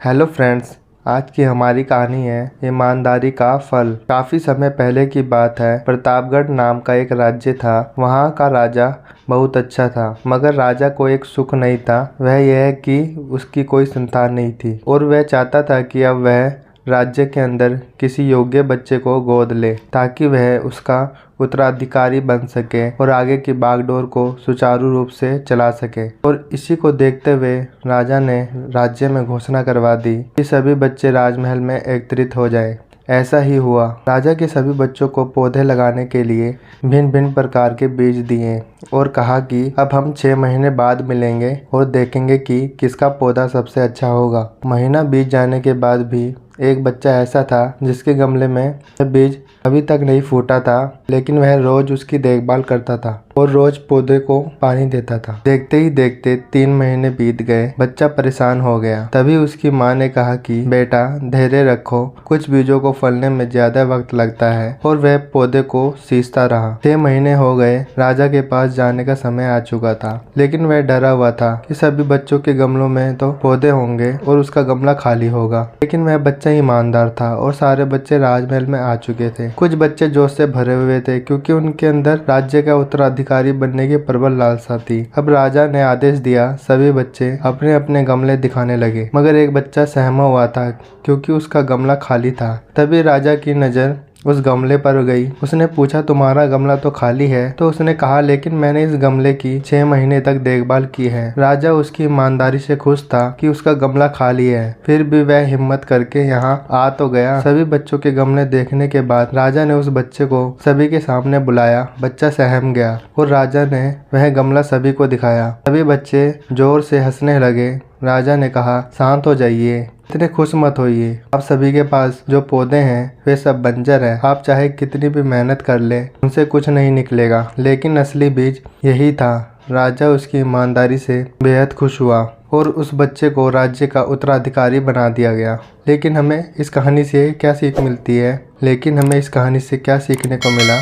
Hello friends, आज की हमारी कहानी है ईमानदारी का फल। काफी समय पहले की बात है। प्रतापगढ़ नाम का एक राज्य था। वहाँ का राजा बहुत अच्छा था, मगर राजा को एक सुख नहीं था। वह यह कि उसकी कोई संतान नहीं थी और वह चाहता था कि अब वह राज्य के अंदर किसी योग्य बच्चे को गोद ले, ताकि वह उसका उत्तराधिकारी बन सके और आगे की बागडोर को सुचारू रूप से चला सके। और इसी को देखते हुए राजा ने राज्य में घोषणा करवा दी कि सभी बच्चे राजमहल में एकत्रित हो जाएं। ऐसा ही हुआ। राजा के सभी बच्चों को पौधे लगाने के लिए भिन्न भिन्न प्रकार के बीज दिए और कहा कि अब हम 6 महीने बाद मिलेंगे और देखेंगे कि किसका पौधा सबसे अच्छा होगा। महीना बीत जाने के बाद भी एक बच्चा ऐसा था जिसके गमले में बीज अभी तक नहीं फूटा था, लेकिन वह रोज उसकी देखभाल करता था और रोज पौधे को पानी देता था। देखते ही देखते 3 महीने बीत गए। बच्चा परेशान हो गया। तभी उसकी माँ ने कहा कि बेटा, धैर्य रखो, कुछ बीजों को फलने में ज्यादा वक्त लगता है। और वह पौधे को सींचता रहा। 6 महीने हो गए। राजा के पास जाने का समय आ चुका था, लेकिन वह डरा हुआ था कि सभी बच्चों के गमलों में तो पौधे होंगे और उसका गमला खाली होगा। लेकिन वह बच्चा ईमानदार था और सारे बच्चे राजमहल में आ चुके थे। कुछ बच्चे जोश से भरे हुए थे, क्योंकि उनके अंदर राज्य का उत्तराधिकारी बनने की प्रबल लालसा थी। अब राजा ने आदेश दिया, सभी बच्चे अपने अपने गमले दिखाने लगे, मगर एक बच्चा सहमा हुआ था क्योंकि उसका गमला खाली था। तभी राजा की नजर उस गमले पर गई। उसने पूछा, तुम्हारा गमला तो खाली है? तो उसने कहा, लेकिन मैंने इस गमले की 6 महीने तक देखभाल की है। राजा उसकी ईमानदारी से खुश था कि उसका गमला खाली है, फिर भी वह हिम्मत करके यहाँ आ तो गया। सभी बच्चों के गमले देखने के बाद राजा ने उस बच्चे को सभी के सामने बुलाया। बच्चा सहम गया और राजा ने वह गमला सभी को दिखाया। सभी बच्चे जोर से हंसने लगे। राजा ने कहा, शांत हो जाइए, इतने खुश मत होइए। आप सभी के पास जो पौधे हैं वे सब बंजर हैं। आप चाहे कितनी भी मेहनत कर ले, उनसे कुछ नहीं निकलेगा। लेकिन असली बीज यही था। राजा उसकी ईमानदारी से बेहद खुश हुआ और उस बच्चे को राज्य का उत्तराधिकारी बना दिया गया। लेकिन हमें इस कहानी से क्या सीख मिलती है? क्या सीखने को मिला?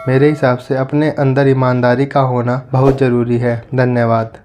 मेरे हिसाब से अपने अंदर ईमानदारी का होना बहुत ज़रूरी है। धन्यवाद।